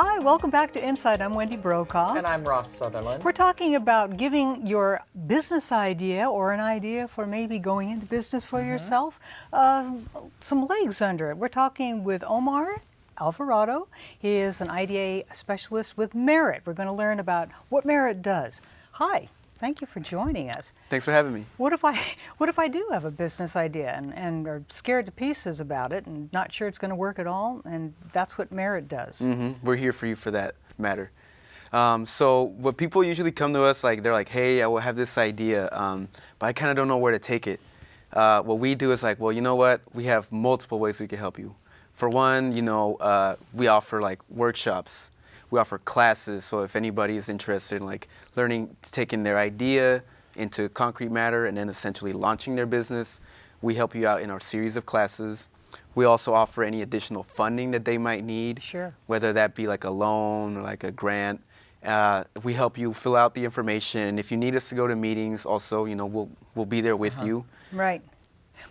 Hi, welcome back to InSight. I'm Wendy Brokaw. And I'm Ross Sutherland. We're talking about giving your business idea or an idea for maybe going into business for yourself some legs under it. We're talking with Omar Alvarado. He is an IDA specialist with Merit. We're going to learn about what Merit does. Hi. Thank you for joining us. Thanks for having me. What if I do have a business idea and are scared to pieces about it and not sure it's going to work at all? And that's what Merit does. We're here for you for that matter. So what people usually come to us, they're like, hey, I will have this idea, but I kind of don't know where to take it. What we do is well, you know what? We have multiple ways we can help you. For one, we offer workshops. We offer classes, so if anybody is interested in learning, taking their idea into concrete matter and then essentially launching their business, we help you out in our series of classes. We also offer any additional funding that they might need, Sure. Whether that be a loan or a grant. We help you fill out the information. If you need us to go to meetings, also, we'll be there with you. Right.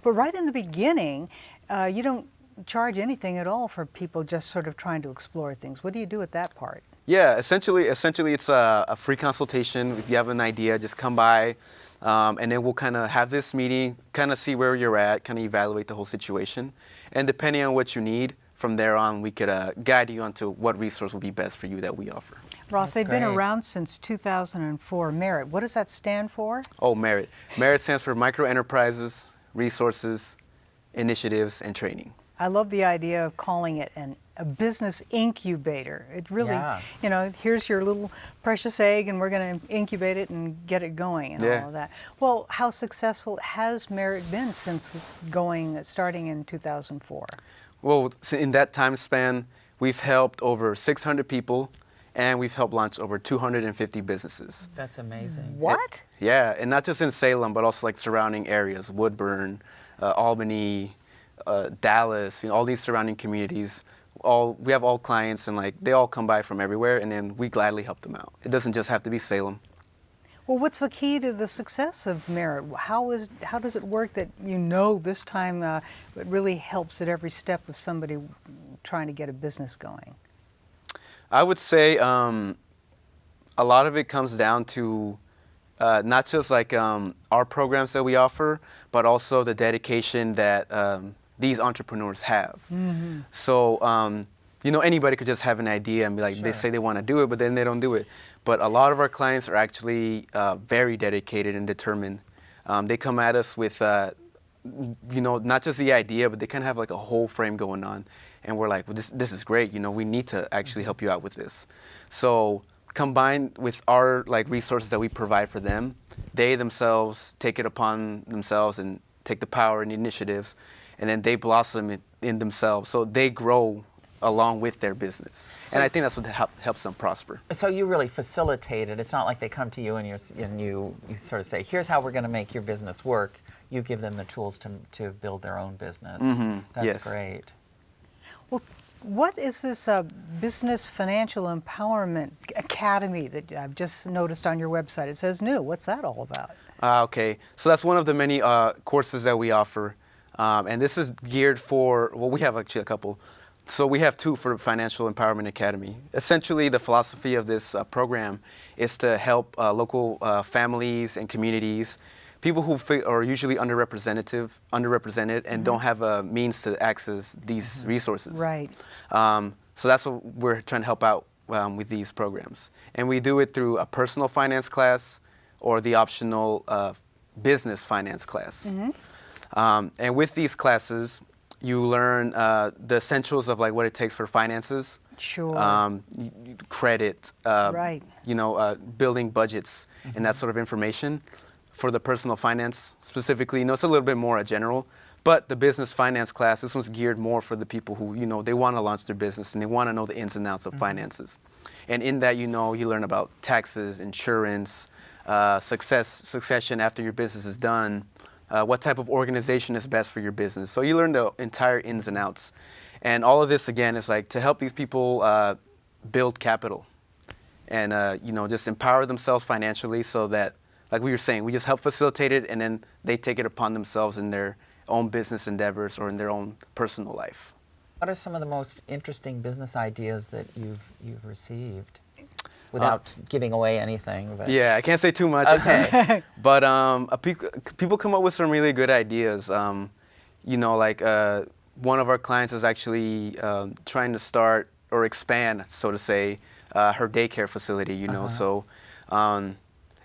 But right in the beginning, you don't charge anything at all for people just sort of trying to explore things. What do you do with that part? Yeah, essentially it's a free consultation. If you have an idea, just come by, and then we'll kind of have this meeting, kind of see where you're at, kind of evaluate the whole situation. And depending on what you need, from there on, we could guide you onto what resource will be best for you that we offer. Ross, they've been great. around since 2004. Merit, what does that stand for? Oh, Merit. Merit stands for Micro Enterprises, Resources, Initiatives, and Training. I love the idea of calling it a business incubator. It really, here's your little precious egg and we're going to incubate it and get it going and all of that. Well, how successful has Merit been since starting in 2004? Well, in that time span, we've helped over 600 people and we've helped launch over 250 businesses. That's amazing. What? Yeah, and not just in Salem, but also surrounding areas, Woodburn, Albany, Dallas, all these surrounding communities. We have all clients and they all come by from everywhere, and then we gladly help them out. It doesn't just have to be Salem. Well, what's the key to the success of Merit? How does it work that this time it really helps at every step of somebody trying to get a business going? I would say a lot of it comes down to not just our programs that we offer, but also the dedication that these entrepreneurs have. So, anybody could just have an idea and be Sure. they say they want to do it, but then they don't do it. But a lot of our clients are actually very dedicated and determined. They come at us with, not just the idea, but they kind of have a whole frame going on. And we're well, this is great. We need to actually help you out with this. So combined with our resources that we provide for them, they themselves take it upon themselves and take the power and the initiatives, and then they blossom in themselves. So they grow along with their business. And I think that's what helps them prosper. So you really facilitate it. It's not like they come to you and you sort of say, here's how we're going to make your business work. You give them the tools to build their own business. That's Yes. great. Well, what is this Business Financial Empowerment Academy that I've just noticed on your website? It says new. What's that all about? Okay, so that's one of the many courses that we offer. And this is geared for, we have actually a couple. So we have two for Financial Empowerment Academy. Essentially, the philosophy of this program is to help local families and communities, people who are usually underrepresented and don't have a means to access these resources. Right. So that's what we're trying to help out with these programs. And we do it through a personal finance class or the optional business finance class. And with these classes, you learn the essentials of what it takes for finances. Sure. Credit. Right. Building budgets and that sort of information. For the personal finance specifically, it's a little bit more general. But the business finance class, this one's geared more for the people who, they want to launch their business and they want to know the ins and outs of finances. And in that, you learn about taxes, insurance, succession after your business is done. What type of organization is best for your business. So you learn the entire ins and outs. And all of this, again, is to help these people build capital and, just empower themselves financially so that, like we were saying, we just help facilitate it and then they take it upon themselves in their own business endeavors or in their own personal life. What are some of the most interesting business ideas that you've received? Without giving away anything. But. Yeah, I can't say too much. Okay. But people come up with some really good ideas. You know, like one of our clients is actually trying to start or expand, so to say, her daycare facility. You know, so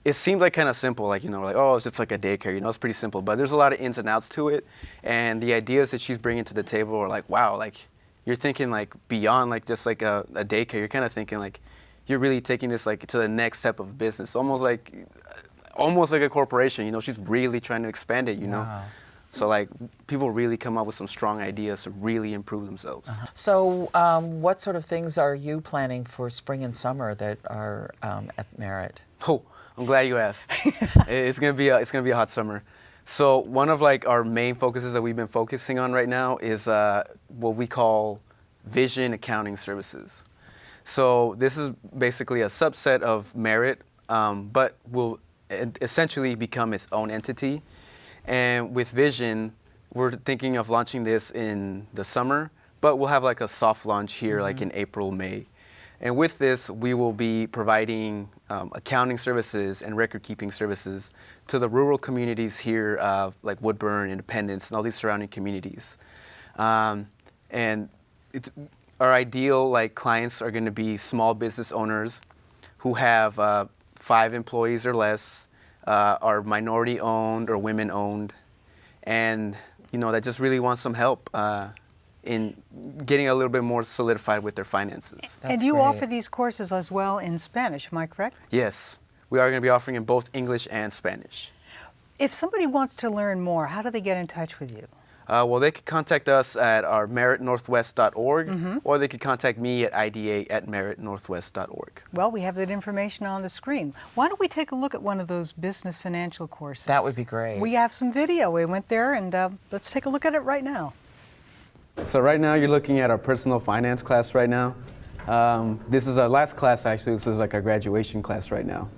it seemed like kind of simple, like, you know, like, oh, it's just like a daycare. You know, it's pretty simple. But there's a lot of ins and outs to it, and the ideas that she's bringing to the table are like, wow, like you're thinking like beyond like just like a daycare. You're kind of thinking like you're really taking this like to the next step of business, almost like a corporation. You know, she's really trying to expand it. You know, so like people really come up with some strong ideas to really improve themselves. So, what sort of things are you planning for spring and summer that are at Merit? Oh, I'm glad you asked. It's gonna be a hot summer. So one of like our main focuses that we've been focusing on right now is what we call vision accounting services. So this is basically a subset of Merit, but will essentially become its own entity. And with Vision, we're thinking of launching this in the summer, but we'll have like a soft launch here like in April, May. And with this, we will be providing accounting services and record-keeping services to the rural communities here, like Woodburn, Independence, and all these surrounding communities. And our ideal like clients are going to be small business owners who have 5 employees or less, are minority-owned or women-owned, and you know that just really want some help in getting a little bit more solidified with their finances. And you offer these courses as well in Spanish, am I correct? Yes, we are going to be offering in both English and Spanish. If somebody wants to learn more, how do they get in touch with you? Well, they could contact us at our meritnorthwest.org, or they could contact me at ida@meritnorthwest.org. Well, we have that information on the screen. Why don't we take a look at one of those business financial courses? That would be great. We have some video. We went there, and let's take a look at it right now. So right now you're looking at our personal finance class right now. This is our last class actually. This is like our graduation class right now.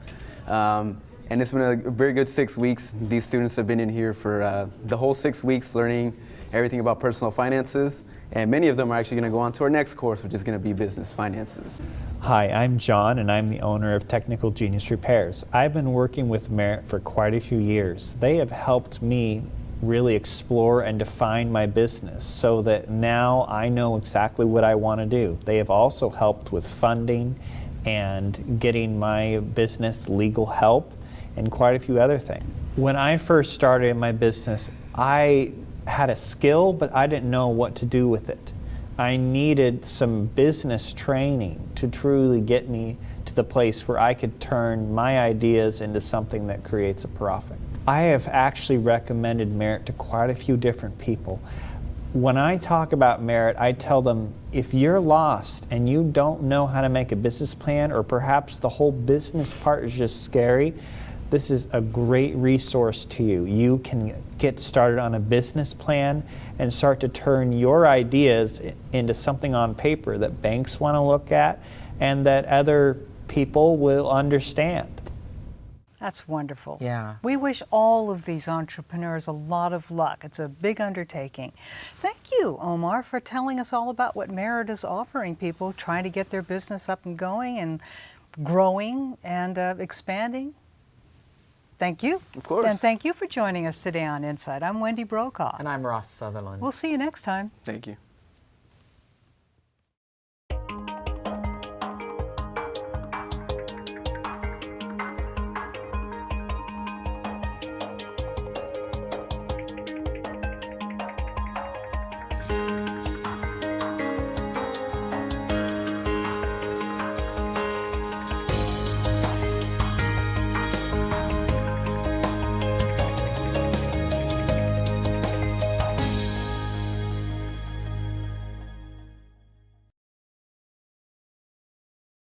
And it's been a very good 6 weeks. These students have been in here for the whole 6 weeks learning everything about personal finances. And many of them are actually going to go on to our next course, which is going to be business finances. Hi, I'm John, and I'm the owner of Technical Genius Repairs. I've been working with Merit for quite a few years. They have helped me really explore and define my business so that now I know exactly what I want to do. They have also helped with funding and getting my business legal help and quite a few other things. When I first started in my business, I had a skill, but I didn't know what to do with it. I needed some business training to truly get me to the place where I could turn my ideas into something that creates a profit. I have actually recommended Merit to quite a few different people. When I talk about Merit, I tell them, if you're lost and you don't know how to make a business plan, or perhaps the whole business part is just scary, this is a great resource to you. You can get started on a business plan and start to turn your ideas into something on paper that banks want to look at and that other people will understand. That's wonderful. Yeah. We wish all of these entrepreneurs a lot of luck. It's a big undertaking. Thank you, Omar, for telling us all about what Merit is offering people trying to get their business up and going and growing and expanding. Thank you. Of course. And thank you for joining us today on InSight. I'm Wendy Brokaw. And I'm Ross Sutherland. We'll see you next time. Thank you.